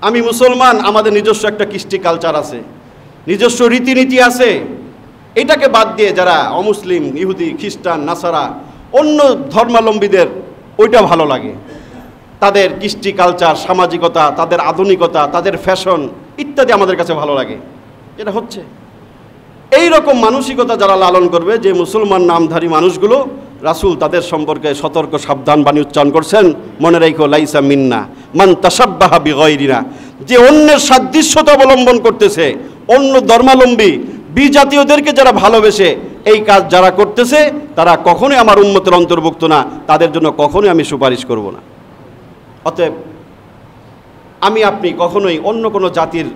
আমি মুসলমান, আমাদের নিজস্ব একটা কৃষ্টি কালচার আছে, নিজস্ব রীতিনীতি আছে। এটাকে বাদ দিয়ে যারা অমুসলিম, ইহুদি, খ্রিস্টান, নাসারা, অন্য ধর্মাবলম্বীদের ওইটা ভালো লাগে, তাদের কৃষ্টি কালচার, সামাজিকতা, তাদের আধুনিকতা, তাদের ফ্যাশন ইত্যাদি আমাদের কাছে ভালো লাগে। এটা হচ্ছে এই রকম মানসিকতা যারা লালন করবে, যে মুসলমান নামধারী মানুষগুলো, রাসূল তাদের সম্পর্কে সতর্ক সাবধান বাণী উচ্চারণ করছেন, মনে রাখো লাইসা মিন্না মান তাশাব্বাহা বিগায়রিনা, যে অন্যের সাদৃশ্যতা অবলম্বন করতেছে, অন্য ধর্মাবলম্বী বিজাতীয়দেরকে যারা ভালোবেসে এই কাজ যারা করতেছে, তারা কখনোই আমার উম্মতের অন্তর্ভুক্ত না, তাদের জন্য কখনোই আমি সুপারিশ করব না। অতএব আমি আপনি কখনোই অন্য কোনো জাতির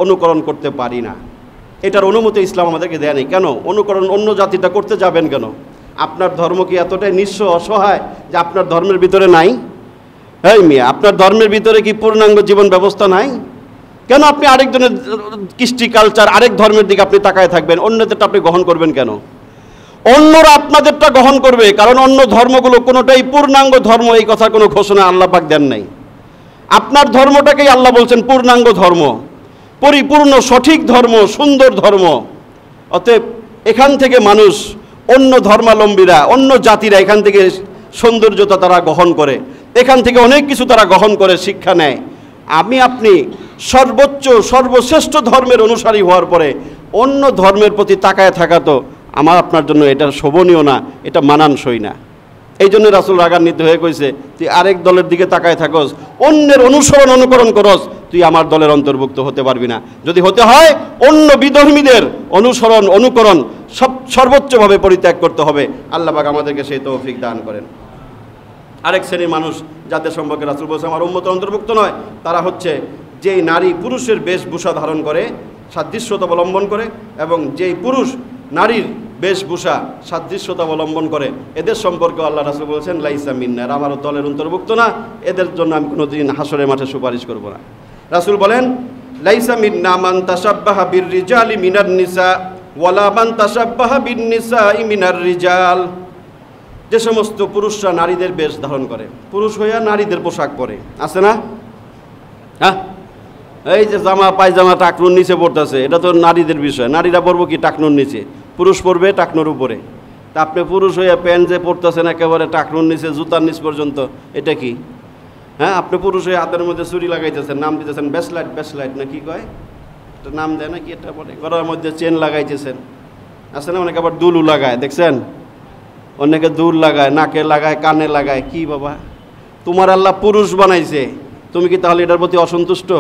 অনুকরণ করতে পারি না। এটার অনুমতি ইসলাম আমাদেরকে দেয় নেই। কেন অনুকরণ অন্য জাতিটা করতে যাবেন কেন? আপনার ধর্ম কি এতটাই নিঃস্ব অসহায় যে আপনার ধর্মের ভিতরে নাই? এই মিয়া, আপনার ধর্মের ভিতরে কি পূর্ণাঙ্গ জীবন ব্যবস্থা নাই? কেন আপনি আরেকজনের কৃষ্টি কালচার, আরেক ধর্মের দিকে আপনি তাকায় থাকবেন? অন্যদেরটা আপনি গ্রহণ করবেন কেন? অন্যরা আপনাদেরটা গ্রহণ করবে, কারণ অন্য ধর্মগুলো কোনোটাই পূর্ণাঙ্গ ধর্ম, এই কথা কোনো ঘোষণা আল্লাহ পাক দেন নাই। আপনার ধর্মটাকেই আল্লাহ বলছেন পূর্ণাঙ্গ ধর্ম, পরিপূর্ণ সঠিক ধর্ম, সুন্দর ধর্ম। অতএব এখান থেকে মানুষ, অন্য ধর্মাবলম্বীরা, অন্য জাতিরা এখান থেকে সৌন্দর্যতা তারা গ্রহণ করে, এখান থেকে অনেক কিছু তারা গ্রহণ করে, শিক্ষা নেয়। আমি আপনি সর্বশ্রেষ্ঠ ধর্মের অনুসারী হওয়ার পরে অন্য ধর্মের প্রতি তাকায় থাকা তো আমার আপনার জন্য এটা শোভনীয় না, এটা মানানসই না। এই জন্য রাসূল রাগান্বিত হয়ে কইছে, তুই আরেক দলের দিকে তাকায় থাকস, অন্যের অনুকরণ করস, তুই আমার দলের অন্তর্ভুক্ত হতে পারবি না। যদি হতে হয় অন্য বিধর্মীদের অনুকরণ সর্বোচ্চভাবে পরিত্যাগ করতে হবে। আল্লাহ পাক আমাদেরকে সেই তৌফিক দান করেন। আরেক শ্রেণীর মানুষ যাদের সম্পর্কে রাসূল বলছে আমার উম্মতের অন্তর্ভুক্ত নয়, তারা হচ্ছে যেই নারী পুরুষের বেশভূষা ধারণ করে, সাদৃশ্যতা অবলম্বন করে, এবং যেই পুরুষ নারীর বেশভূষা সাদৃশ্যতা অবলম্বন করে, এদের সম্পর্কে আল্লাহ রাসূল বলেছেন লাইসা মিন্না, আমার দলের অন্তর্ভুক্ত না, এদের জন্য আমি কোনোদিন হাসরের মাঠে সুপারিশ করব না। রাসূল বলেন লাইসা মিন্না মান তাশাব্বাহা বির-রিজালি মিনান নিসা ওয়ালা মান তাশাব্বাহা বিন-নিসাই মিনার রিজাল। যে সমস্ত পুরুষরা নারীদের বেশ ধারণ করে, পুরুষ হইয়া নারীদের পোশাক পরে, আছে না? হ্যাঁ, এই যে জামা পায়জামা টাকনুর নিচে পড়তেছে, এটা তো নারীদের বিষয়। নারীরা পরবো কি টাকনুর নিচে, পুরুষ পরবে টাকনুর উপরে। তা আপনি পুরুষ হইয়া প্যান্ট যে পরতেছেন একেবারে টাকনুর নিচে, জুতার নিচ পর্যন্ত, এটা কি? হ্যাঁ, আপনি পুরুষ হয়ে হাতের মধ্যে চুরি লাগাইতেছেন, নাম দিতেছেন ব্যাসলাইট না কি কয়, এটা নাম দেয় না কি, এটা বলে, গলার মধ্যে চেন লাগাইতেছেন, আছে না? অনেকে আবার দুলও লাগায়, দেখছেন? অনেকে দুল লাগায়, নাকে লাগায়, কানে লাগায়। কি বাবা, তোমার আল্লাহ পুরুষ বানাইছে, তুমি কি তাহলে এটার প্রতি অসন্তুষ্ট?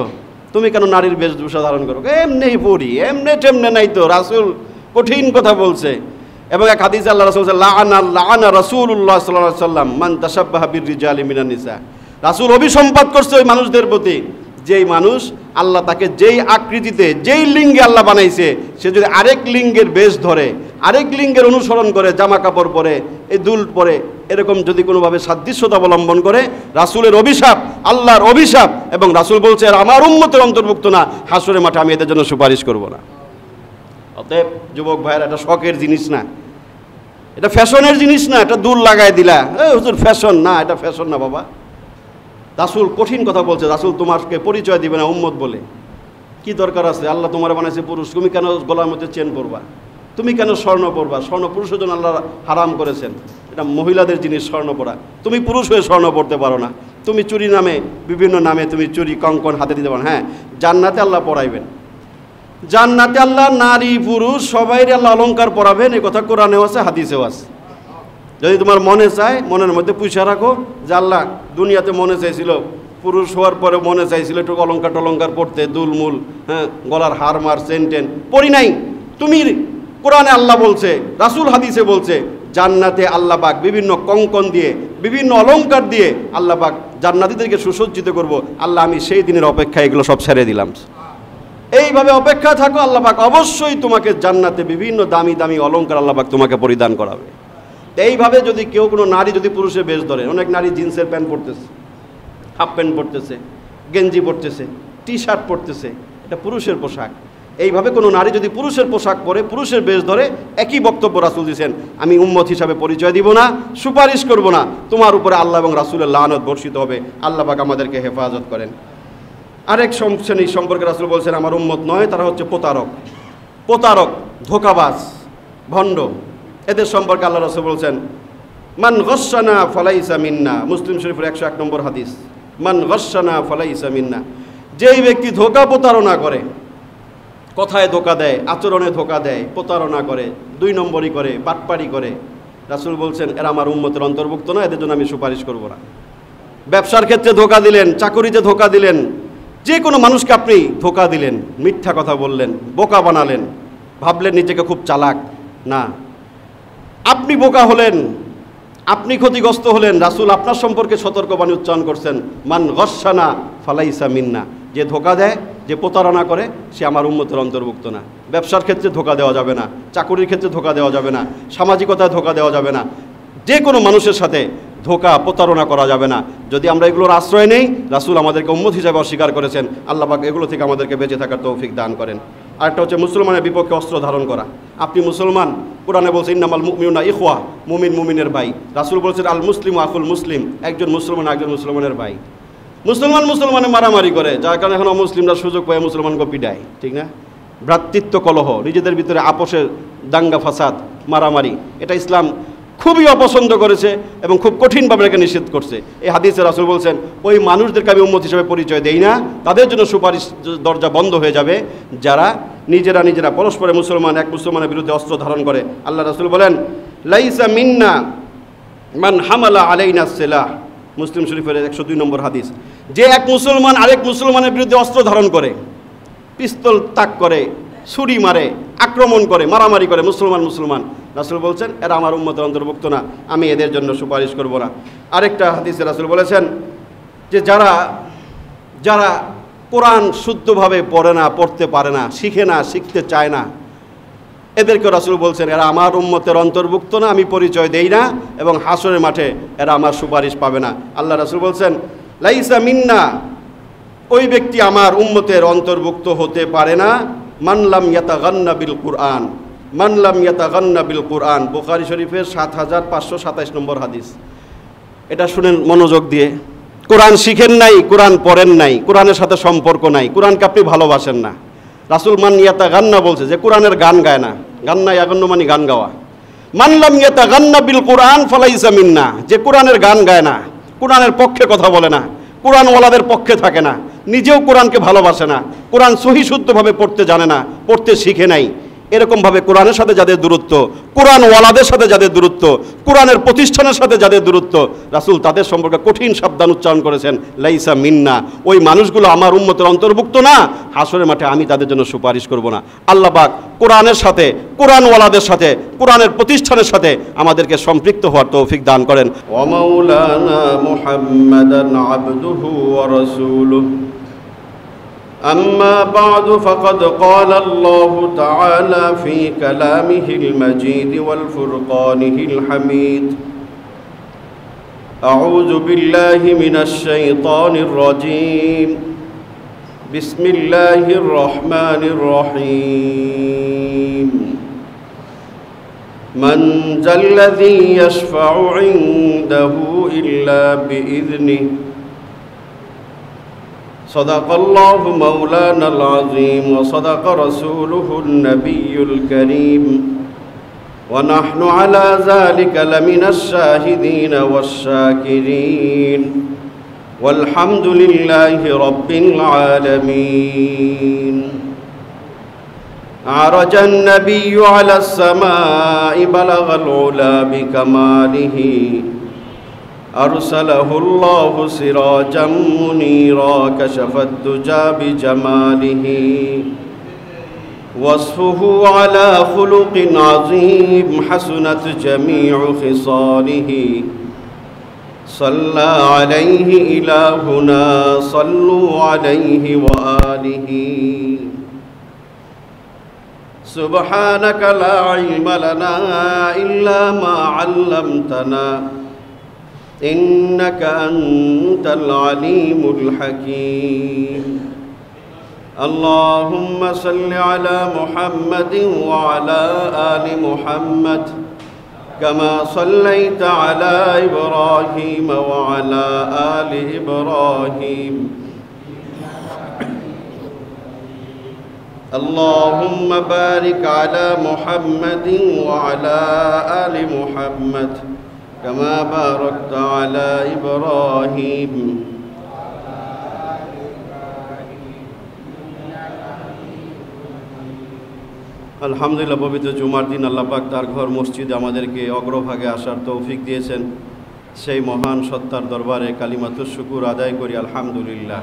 তুমি কেন নারীর বেশভূষা ধারণ করো? এমনি পড়ি, এমনি টেমনে নাই তো। রাসূল কঠিন কথা বলছে। এবং এক হাদিসে আল্লাহ রাসূল বলেছেন লাআনা রাসূলুল্লাহ সাল্লাল্লাহু আলাইহি ওয়াসাল্লাম মান তাশাব্বাহা বির-রিজালি মিনান নিসা। রাসূল অভিসম্পাত করছে ওই মানুষদের প্রতি, যেই মানুষ আল্লাহ তাকে যেই আকৃতিতে, যেই লিঙ্গে আল্লাহ বানাইছে, সে যদি আরেক লিঙ্গের বেশ ধরে, আরেক লিঙ্গের অনুসরণ করে, জামা কাপড় পরে, এই দুল পরে, এরকম যদি কোনোভাবে সাদৃশ্যতা অবলম্বন করে, রাসূলের অভিশাপ, আল্লাহর অভিশাপ। এবং রাসূল বলছে আমার উম্মতের অন্তর্ভুক্ত না, হাসরের মাঠে আমি এদের জন্য সুপারিশ করব না। অতএব যুবক ভাইয়েরা, এটা শখের জিনিস না, এটা ফ্যাশনের জিনিস না। এটা দুল লাগায় দিলা, হুজুর ফ্যাশন না, এটা ফ্যাশন না বাবা। রাসূল কঠিন কথা বলছে। রাসূল তোমাকে পরিচয় দিবে না উম্মত বলে। কি দরকার আছে? আল্লাহ তোমার বানাইছে পুরুষ, তুমি কেন গলার মধ্যে চেন পরবা? তুমি কেন স্বর্ণ পরবা? স্বর্ণ পুরুষের জন্য আল্লাহ হারাম করেছেন, এটা মহিলাদের জিনিস স্বর্ণ পরা। তুমি পুরুষ হয়ে স্বর্ণ পরতে পারো না। তুমি চুরি নামে, বিভিন্ন নামে তুমি চুরি, কঙ্কন হাতে দিতে পারো। হ্যাঁ, জান্নাতে আল্লাহ পরাইবেন, জান্নাতে আল্লাহ নারী পুরুষ সবাইরে আল্লাহ অলঙ্কার পরাবেন। এই কথা কোরআনেও আছে, হাদিসেও আছে। যদি তোমার মনে চায়, মনের মধ্যে পুষা রাখো যে আল্লাহ দুনিয়াতে মনে চাইছিল, পুরুষ হওয়ার পরে মনে চাইছিল একটু অলঙ্কার পড়তে, দুলমুল, হ্যাঁ, গলার হার মার, চেন টেন পরি নাই। তুমি কোরআনে আল্লাহ বলছে, রাসূল হাদিসে বলছে, জান্নাতে আল্লাহ পাক বিভিন্ন কঙ্কন দিয়ে, বিভিন্ন অলঙ্কার দিয়ে আল্লাহ পাক জান্নাতীদেরকে সুসজ্জিত করব। আল্লাহ আমি সেই দিনের অপেক্ষায় এগুলো সব ছেড়ে দিলাম। এইভাবে অপেক্ষা থাকো, আল্লাহ পাক অবশ্যই তোমাকে জান্নাতে বিভিন্ন দামি দামি অলঙ্কার আল্লাহ পাক তোমাকে পরিধান করাবে। এইভাবে যদি কেউ কোনো নারী যদি পুরুষের বেশ ধরে, অনেক নারী জিন্সের প্যান্ট পরতেছে, হাফ প্যান্ট পরতেছে, গেঞ্জি পরতেছে, টি শার্ট পরতেছে, এটা পুরুষের পোশাক। এইভাবে কোনো নারী যদি পুরুষের পোশাক পরে, পুরুষের বেশ ধরে, একই বক্তব্য রাসূল দিয়েছেন, আমি উম্মত হিসাবে পরিচয় দিব না, সুপারিশ করব না, তোমার উপরে আল্লাহ এবং রাসূলের লানত বর্ষিত হবে। আল্লাহ পাক আমাদেরকে হেফাজত করেন। আরেক শ্রেণী সম্পর্কে রাসূল বলছেন আমার উম্মত নয়, তারা হচ্ছে প্রতারক, ধোঁকাবাজ, ভণ্ড। এদের সম্পর্কে আল্লাহ রাসূল বলছেন মান গশ্বানা ফালাইসা মিন্না, মুসলিম শরীফের 101 নম্বর হাদিস, মান গশ্বানা ফালাইসা মিন্না। যেই ব্যক্তি ধোঁকা প্রতারণা করে, কথায় ধোঁকা দেয়, আচরণে ধোঁকা দেয়, প্রতারণা করে, 2 নম্বরই করে, বাটপারি করে, রাসূল বলছেন এরা আমার উম্মতের অন্তর্ভুক্ত না, এদের জন্য আমি সুপারিশ করব না। ব্যবসার ক্ষেত্রে ধোঁকা দিলেন, চাকরিতে ধোঁকা দিলেন, যে কোনো মানুষকে আপনি ধোঁকা দিলেন, মিথ্যা কথা বললেন, বোকা বানালেন, ভাবলেন নিজেকে খুব চালাক, না, আপনি বোকা হলেন, আপনি ক্ষতিগ্রস্ত হলেন। রাসূল আপনার সম্পর্কে সতর্কবাণী উচ্চারণ করছেন মান গশ্বানা ফালাইসা মিন্না, যে ধোঁকা দেয়, যে প্রতারণা করে, সে আমার উম্মতের অন্তর্ভুক্ত না। ব্যবসার ক্ষেত্রে ধোঁকা দেওয়া যাবে না, চাকরির ক্ষেত্রে ধোঁকা দেওয়া যাবে না, সামাজিকতায় ধোঁকা দেওয়া যাবে না, যে কোনো মানুষের সাথে ধোঁকা প্রতারণা করা যাবে না। যদি আমরা এগুলোর আশ্রয় নেই, রাসূল আমাদেরকে উম্মত হিসেবে অস্বীকার করেছেন। আল্লাহ পাক এগুলো থেকে আমাদেরকে বেঁচে থাকার তৌফিক দান করেন। আরেকটা হচ্ছে মুসলমানের বিপক্ষে অস্ত্র ধারণ করা। আপনি মুসলমান, কোরআনে বলছে ইন্নামাল মুমিনুনা ইখওয়া, মুমিন মুমিনের ভাই। রাসূল বলছেন আল মুসলিমু আখুল মুসলিম, একজন মুসলমান একজন মুসলমানের ভাই। মুসলমানে মারামারি করে, যার কারণে এখন মুসলিমরা সুযোগ পায় মুসলমানকে পিটায়, ঠিক না? ভ্রাতৃত্ব কলহ, নিজেদের ভিতরে আপোষের দাঙ্গা ফাসাদ, মারামারি, এটা ইসলাম খুবই অপছন্দ করেছে এবং খুব কঠিনভাবে এটাকে নিষেধ করছে। এই হাদিসে রাসূল বলছেন ওই মানুষদেরকে আমি উম্মত হিসেবে পরিচয় দেই না, তাদের জন্য সুপারিশ দরজা বন্ধ হয়ে যাবে যারা নিজেরা পরস্পরে মুসলমান এক মুসলমানের বিরুদ্ধে অস্ত্র ধারণ করে। আল্লাহ রাসূল বলেন লাইসা মিন্না মান হামালা আলাইনা সিলাহ, মুসলিম শরীফের 102 নম্বর হাদিস। যে এক মুসলমান আরেক মুসলমানের বিরুদ্ধে অস্ত্র ধারণ করে, পিস্তল তাক করে, ছুরি মারে, আক্রমণ করে, মারামারি করে, মুসলমান, রাসূল বলছেন এরা আমার উম্মতের অন্তর্ভুক্ত না, আমি এদের জন্য সুপারিশ করব না। আরেকটা হাদিসে রাসূল বলেছেন যে যারা কোরআন শুদ্ধভাবে পড়ে না, পড়তে পারে না, শিখে না, শিখতে চায় না, এদেরকে রাসূল বলছেন এরা আমার উম্মতের অন্তর্ভুক্ত না, আমি পরিচয় দেই না, এবং হাসরের মাঠে এরা আমার সুপারিশ পাবে না। আল্লাহ রাসূল বলছেন লাইসা মিন্না, ওই ব্যক্তি আমার উম্মতের অন্তর্ভুক্ত হতে পারে না মান লাম ইয়াতাগান্না বিল কুরআন, মান লাম ইয়াতাগান্না বিল কুরআন, বুখারী শরীফের 7527 নম্বর হাদিস। এটা শুনেন মনোযোগ দিয়ে। কোরআন শিখেন নাই, কোরআন পড়েন নাই, কোরআনের সাথে সম্পর্ক নাই, কোরআনকে আপনি ভালোবাসেন না। রাসূল মান ইয়াতাগান্না বলছে যে কোরআনের গান গায় না, গান না ইয়াগান্ন মানে গান গাওয়া। মান লাম ইয়াতাগান্না বিল কুরআন ফালাইসা মিন্না, যে কোরআনের গান গায় না, কোরআনের পক্ষে কথা বলে না, কোরআনওয়ালাদের পক্ষে থাকে না, নিজেও কোরআনকে ভালোবাসে না, কোরআন সহি শুদ্ধভাবে পড়তে জানে না, পড়তে শিখে নাই, এরকমভাবে কোরআনের সাথে যাদের দূরত্ব, কোরআনওয়ালাদের সাথে যাদের দূরত্ব, কোরআনের প্রতিষ্ঠানের সাথে যাদের দূরত্ব, রাসূল তাদের সম্পর্কে কঠিন সাবধান উচ্চারণ করেছেন লাইসা মিন্না, ওই মানুষগুলো আমার উম্মতের অন্তর্ভুক্ত না, হাসরের মাঠে আমি তাদের জন্য সুপারিশ করব না। আল্লাহ পাক কোরআনের সাথে, কোরআনওয়ালাদের সাথে, কোরআনের প্রতিষ্ঠানের সাথে আমাদেরকে সম্পৃক্ত হওয়ার তৌফিক দান করেন। ওয়া মাওলানা মুহাম্মাদান আবদুহু ওয়া রাসূলুহু। أما بعد فقد قال الله تعالى في كلامه المجيد والفرقانه الحميد أعوذ بالله من الشيطان الرجيم بسم الله الرحمن الرحيم من ذا الذي يشفع عنده إلا بإذنه صدق الله مولانا العظيم وصدق رسوله النبي الكريم ونحن على ذلك لمن الشاهدين والشاكرين والحمد لله رب العالمين. عرج النبي على السماء بلغ العلا بكماله أرسله الله سراجا منيرا كشف الدجى بجماله وصفه على خلق عظيم حسنت جميع خصاله صلى عليه إلهنا صلوا عليه وآله. سبحانك لا علم لنا إلا ما علمتنا إنك أنت العليم الحكيم. اللهم صل على محمد وعلى آل محمد كما صليت على إبراهيم وعلى آل إبراهيم اللهم بارك على محمد وعلى آل محمد كما باركت على إبراهيم আলহামদুলিল্লাহ। পবিত্র জুমার দিন আল্লাহ পাক তার ঘর মসজিদে আমাদেরকে অগ্রভাগে আসার তৌফিক দিয়েছেন। সেই মহান সত্তার দরবারে কালিমাতুশ শুকুর আদায় করি আলহামদুলিল্লাহ।